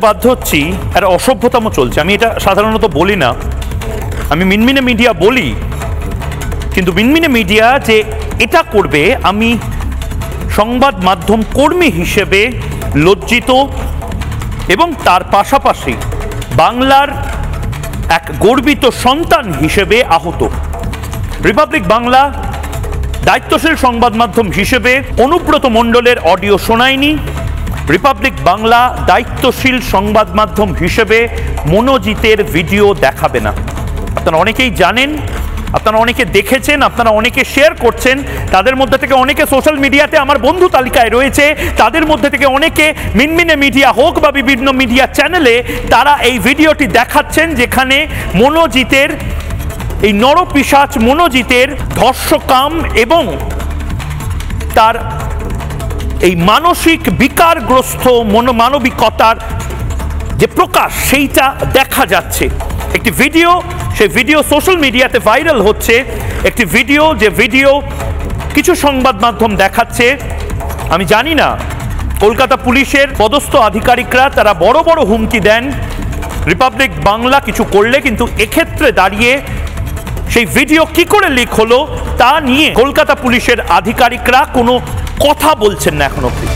বাধ্য হচ্ছি, আর অসভ্যতম চলছে। আমি এটা সাধারণত বলি না, আমি মিনমিনে মিডিয়া বলি, কিন্তু মিনমিনে মিডিয়া যে এটা করবে, আমি সংবাদ মাধ্যম কর্মী হিসেবে লজ্জিত এবং তার পাশাপাশি বাংলার এক গর্বিত সন্তান হিসেবে আহত। রিপাবলিক বাংলা দায়িত্বশীল সংবাদ মাধ্যম হিসেবে অনুব্রত মণ্ডলের অডিও শোনায়নি। রিপাবলিক বাংলা দায়িত্বশীল সংবাদ মাধ্যম হিসেবে মনোজিতের ভিডিও দেখাবে না। আপনারা অনেকেই জানেন, আপনারা অনেকে দেখেছেন, আপনারা অনেকে শেয়ার করছেন। তাদের মধ্যে থেকে অনেকে সোশ্যাল মিডিয়াতে আমার বন্ধু তালিকায় রয়েছে। তাদের মধ্যে থেকে অনেকে মিনমিনে মিডিয়া হোক বা বিভিন্ন মিডিয়া চ্যানেলে তারা এই ভিডিওটি দেখাচ্ছেন, যেখানে মনোজিতের এই নরপিশাচ মনোজিতের ধর্ষকাম এবং তার এই মানসিক বিকারগ্রস্ত মানবিকতার যে প্রকাশ সেইটা দেখা যাচ্ছে। একটি ভিডিও, সেই ভিডিও সোশ্যাল মিডিয়াতে ভাইরাল হচ্ছে। একটি ভিডিও, যে ভিডিও কিছু সংবাদ মাধ্যম দেখাচ্ছে। আমি জানি না কলকাতা পুলিশের পদস্থ আধিকারিকরা তারা বড় বড় হুমকি দেন রিপাবলিক বাংলা কিছু করলে, কিন্তু এক্ষেত্রে দাঁড়িয়ে সেই ভিডিও কি করে লিক হলো তা নিয়ে কলকাতা পুলিশের আধিকারিকরা কোনো কথা বলছেন না এখন অবধি।